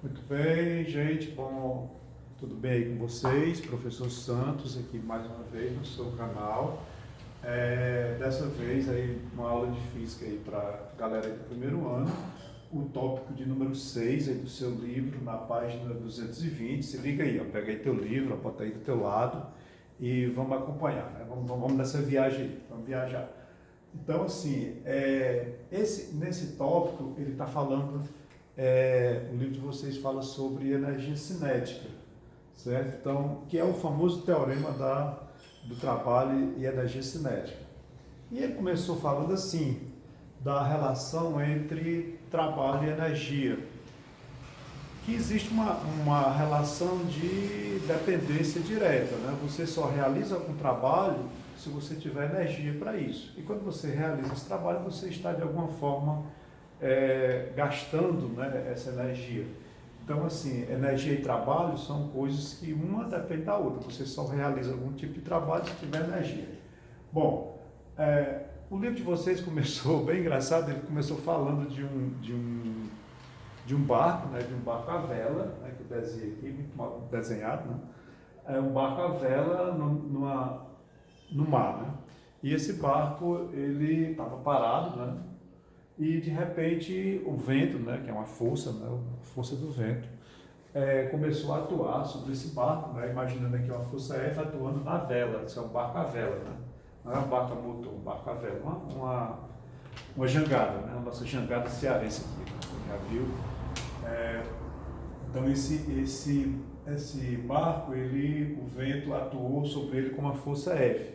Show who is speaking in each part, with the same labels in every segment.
Speaker 1: Muito bem, gente. Bom, tudo bem aí com vocês? Professor Santos aqui mais uma vez no seu canal. Dessa vez aí uma aula de física aí para a galera aí do primeiro ano. O tópico de número 6 aí do seu livro, na página 220. Se liga aí, ó, pega aí teu livro, ó, bota aí do teu lado e vamos acompanhar, né? Vamos nessa viagem aí, vamos viajar. Então, assim, nesse tópico ele está falando. O livro de vocês fala sobre energia cinética, certo? Então, que é o famoso teorema do trabalho e energia cinética. E ele começou falando assim, da relação entre trabalho e energia, que existe uma relação de dependência direta, né? Você só realiza algum trabalho se você tiver energia para isso. E quando você realiza esse trabalho, você está de alguma forma gastando, né, essa energia. Então, assim, energia e trabalho são coisas que uma depende da outra. Você só realiza algum tipo de trabalho se tiver energia. Bom, o livro de vocês começou bem engraçado. Ele começou falando de um barco, né, de um barco à vela, né, que eu desenhei aqui, muito mal desenhado, né? É um barco à vela no mar, né? E esse barco, ele estava parado, né? E de repente o vento, né, que é uma força, né, a força do vento, começou a atuar sobre esse barco, né, imaginando aqui uma força F atuando na vela. Isso é um barco à vela, né? Não é um barco a motor, um barco à vela, uma jangada, né, a nossa jangada cearense aqui, né, você já viu? Então esse barco, o vento atuou sobre ele com uma força F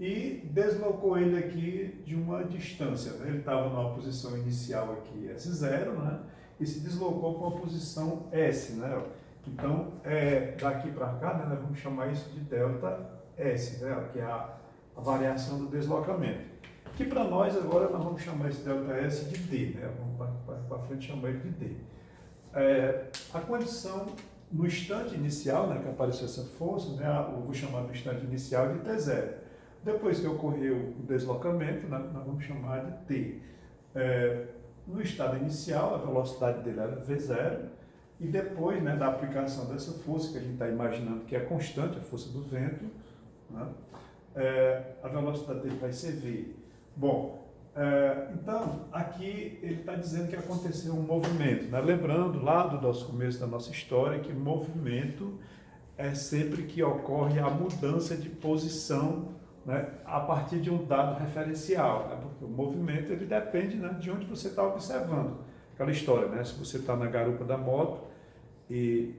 Speaker 1: e deslocou ele aqui de uma distância, né? Ele estava numa posição inicial aqui S0, né? E se deslocou para uma posição S, né? Então, daqui para cá, né, nós vamos chamar isso de delta S, né? Que é a variação do deslocamento. Que para nós agora nós vamos chamar esse delta S de D, né? Vamos para frente chamar ele de D. A condição no instante inicial, né, que apareceu essa força, né? Eu vou chamar do instante inicial de T0. Depois que ocorreu o deslocamento, né, nós vamos chamar de T. No estado inicial, a velocidade dele era V0, e depois, né, da aplicação dessa força, que a gente está imaginando que é constante, a força do vento, né, a velocidade dele vai ser V. Bom, então, aqui ele está dizendo que aconteceu um movimento, né? Lembrando lá do nosso começo da nossa história que movimento é sempre que ocorre a mudança de posição, né, a partir de um dado referencial, né, porque o movimento ele depende, né, de onde você está observando. Aquela história, né, se você está na garupa da moto e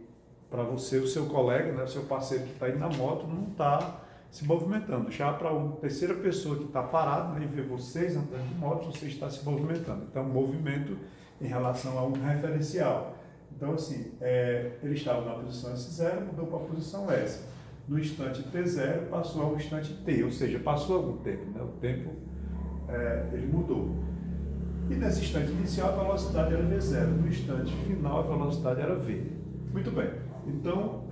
Speaker 1: para você o seu colega, né, o seu parceiro que está indo na moto não está se movimentando. Já para uma terceira pessoa que está parada, né, e vê vocês andando de moto, você está se movimentando. Então, movimento em relação a um referencial. Então, assim, ele estava na posição S0, mudou para a posição S. No instante T0 passou ao instante T, ou seja, passou algum tempo, né? O tempo ele mudou. E nesse instante inicial a velocidade era V0, no instante final a velocidade era V. Muito bem, então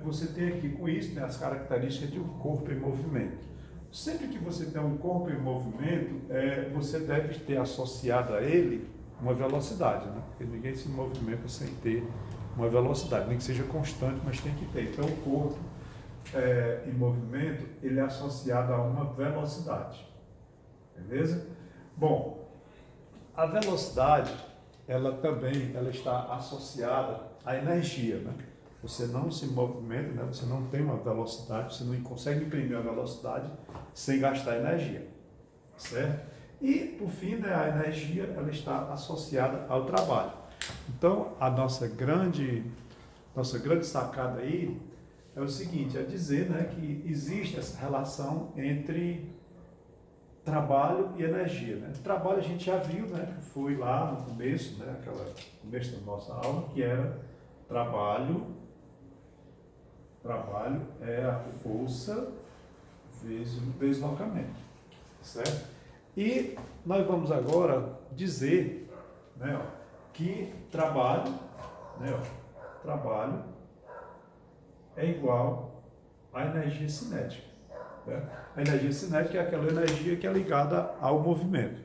Speaker 1: você tem aqui com isso, né, as características de um corpo em movimento. Sempre que você tem um corpo em movimento, você deve ter associado a ele uma velocidade, né? Porque ninguém se movimenta sem ter uma velocidade, nem que seja constante, mas tem que ter. Então o corpo em movimento, ele é associado a uma velocidade, beleza? Bom, a velocidade, ela está associada à energia, né? Você não se movimenta, né? Você não tem uma velocidade, você não consegue imprimir a velocidade sem gastar energia, certo? E, por fim, né, a energia, ela está associada ao trabalho. Então, a nossa grande sacada aí é o seguinte, é dizer, né, que existe essa relação entre trabalho e energia, né? Trabalho a gente já viu, né, que foi lá no começo, né, começo da nossa aula, que era trabalho é a força vezes o deslocamento, certo? E nós vamos agora dizer, né, que trabalho, né, trabalho é igual à energia cinética, né? A energia cinética é aquela energia que é ligada ao movimento.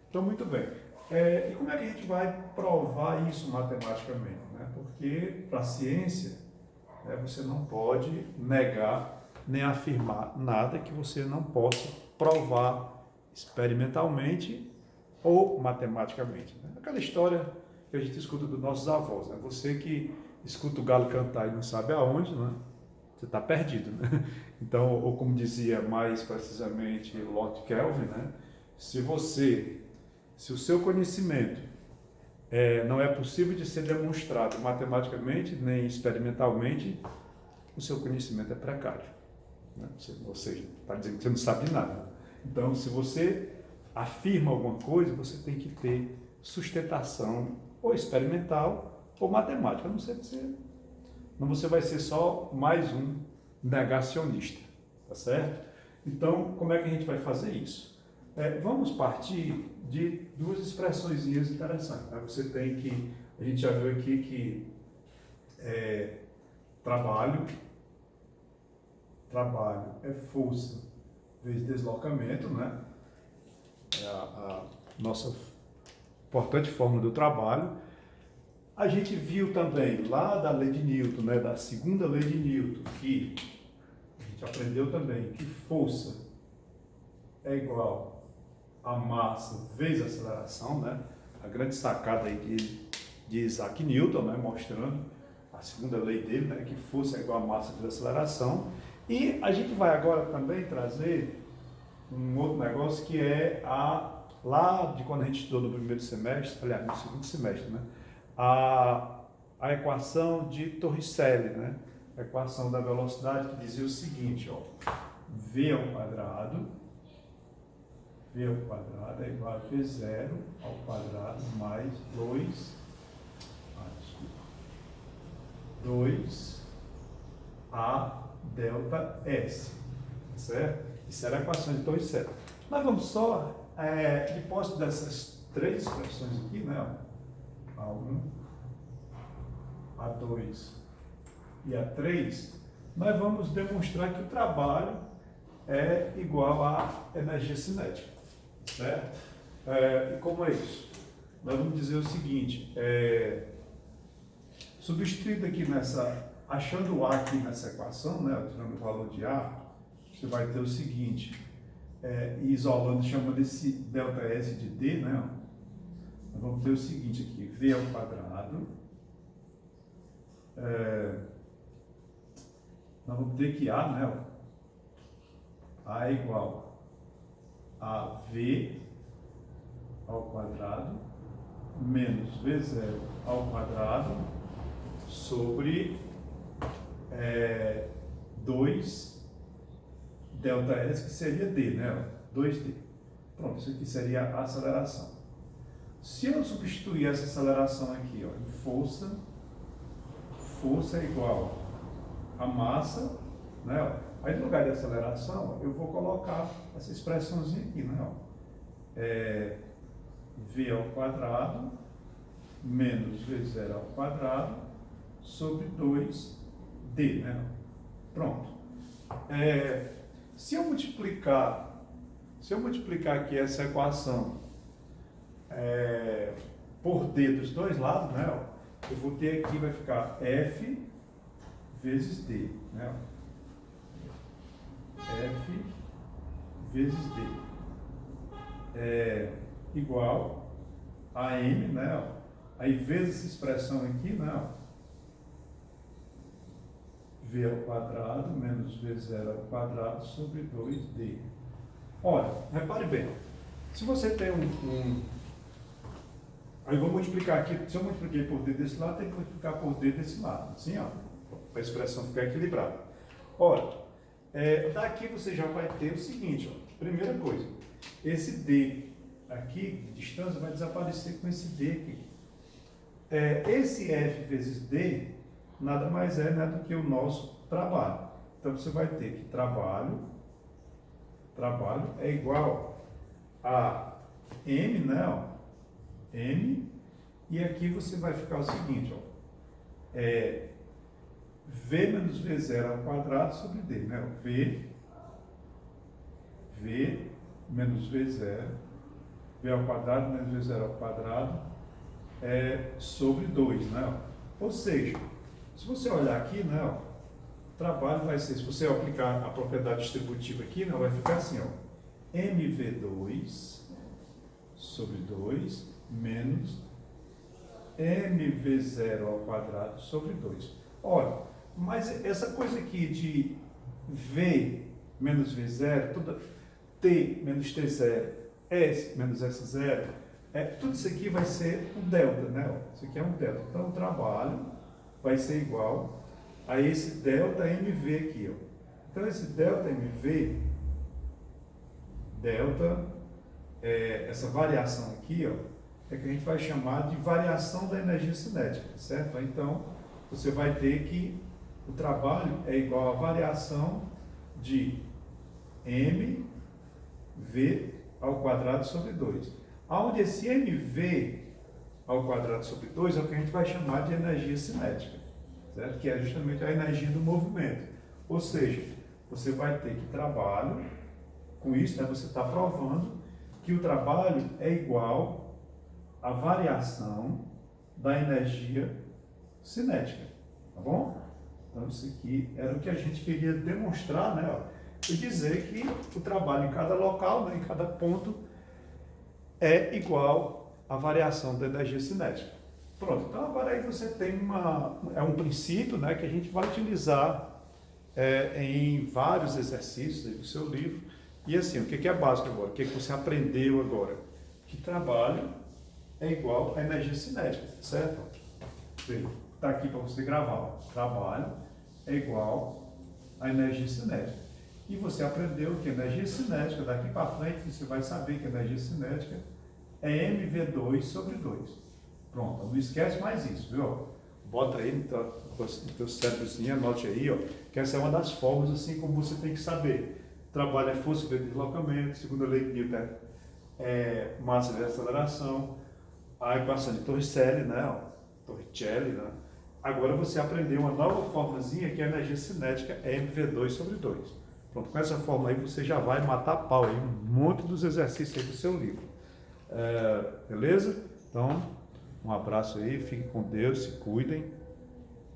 Speaker 1: Então, muito bem. E como é que a gente vai provar isso matematicamente, né? Porque para a ciência, você não pode negar nem afirmar nada que você não possa provar experimentalmente ou matematicamente. Né? Aquela história que a gente escuta dos nossos avós. Né? Você que escuta o galo cantar e não sabe aonde, né? Você está perdido. Né? Então, ou como dizia mais precisamente Lord Kelvin, né? se o seu conhecimento não é possível de ser demonstrado matematicamente nem experimentalmente, o seu conhecimento é precário. Né? Ou seja, está dizendo que você não sabe nada. Então, se você afirma alguma coisa, você tem que ter sustentação ou experimental ou matemática. A não ser que você vai ser só mais um negacionista, tá certo? Então, como é que a gente vai fazer isso? Vamos partir de duas expressões interessantes. Né? Você tem que, a gente já viu aqui que trabalho é força vezes deslocamento, né? É a nossa importante fórmula do trabalho. A gente viu também lá da lei de Newton, né? Da segunda lei de Newton, que a gente aprendeu também que força é igual a massa vezes aceleração, né? A grande sacada aí de Isaac Newton, né? Mostrando a segunda lei dele, né? Que força é igual a massa vezes aceleração. E a gente vai agora também trazer um outro negócio que é lá de quando a gente estudou no primeiro semestre, aliás, no segundo semestre, né? A equação de Torricelli, né? A equação da velocidade que dizia o seguinte, ó, v ao quadrado é igual a v0 ao quadrado mais 2a delta S, certo? Isso era a equação de Torricelli. Nós vamos só, depois dessas três expressões aqui, né? A1, A2 e A3, nós vamos demonstrar que o trabalho é igual à energia cinética, certo? E como é isso? Nós vamos dizer o seguinte, substituindo aqui achando o A aqui nessa equação, né, tirando o valor de A, você vai ter o seguinte, isolando, chamando esse ΔS de D, né? Nós vamos ter o seguinte aqui, V ao quadrado, nós vamos ter que A, né? A é igual a V ao quadrado menos V0 ao quadrado sobre 2 ΔS, que seria D, né? 2D. Pronto, isso aqui seria a aceleração. Se eu substituir essa aceleração aqui, ó, em força é igual a massa, né? Aí no lugar de aceleração, eu vou colocar essa expressãozinha aqui, né? V ao quadrado menos V0 ao quadrado sobre 2D, né? Pronto. Se eu multiplicar aqui essa equação por D dos dois lados, né? Eu vou ter aqui, vai ficar F vezes D, né? F vezes D igual a M, né? Aí vezes essa expressão aqui, né? V ao quadrado menos V0 ao quadrado sobre 2D. Olha, repare bem, se você tem aí eu vou multiplicar aqui, se eu multipliquei por D desse lado, tem que multiplicar por D desse lado, assim, ó, para a expressão ficar equilibrada. Ora, daqui você já vai ter o seguinte, ó, primeira coisa, esse D aqui, de distância, vai desaparecer com esse D aqui. Esse F vezes D nada mais é, né, do que o nosso trabalho. Então você vai ter que trabalho é igual a M, né, ó, M, e aqui você vai ficar o seguinte, ó, V menos V0 ao quadrado sobre D, né, V menos V0, V ao quadrado menos V0 ao quadrado, sobre 2, né, ó. Ou seja, se você olhar aqui, né, ó, o trabalho vai ser, se você aplicar a propriedade distributiva aqui, né, vai ficar assim, ó, mv2 sobre 2 menos mv0 ao quadrado sobre 2. Olha, mas essa coisa aqui de v menos v0, t menos t0, s menos s0, tudo isso aqui vai ser um delta, né? Isso aqui é um delta. Então, o trabalho vai ser igual a esse delta mv aqui, ó. Então, esse delta mv, essa variação aqui, ó, é que a gente vai chamar de variação da energia cinética, certo? Então, você vai ter que o trabalho é igual a variação de mv ao quadrado sobre 2. Onde esse mv ao quadrado sobre 2 é o que a gente vai chamar de energia cinética, certo? Que é justamente a energia do movimento. Ou seja, você vai ter que trabalho, com isso, né, você está provando que o trabalho é igual a variação da energia cinética, tá bom? Então isso aqui era o que a gente queria demonstrar, né? Ó, e dizer que o trabalho em cada local, né, em cada ponto, é igual à variação da energia cinética. Pronto, então agora aí você tem um princípio, né, que a gente vai utilizar em vários exercícios aí do seu livro. E assim, o que é básico agora? O que você aprendeu agora? Que trabalho é igual à energia cinética, certo? Está aqui para você gravar. Ó. Trabalho é igual à energia cinética. E você aprendeu que energia cinética, daqui para frente, você vai saber que energia cinética é mv2 sobre 2. Pronto, não esquece mais isso, viu? Bota aí no teu cérebrozinho, anote aí, ó, que essa é uma das formas, assim, como você tem que saber. Trabalho é força de deslocamento, segunda lei de Newton é massa de aceleração, a equação de Torricelli, né? Ó, Torricelli, né? Agora você aprendeu uma nova formazinha que é a energia cinética é mv2 sobre 2. Pronto, com essa forma aí você já vai matar a pau aí um monte dos exercícios aí do seu livro. Beleza? Então, um abraço aí, fiquem com Deus, se cuidem.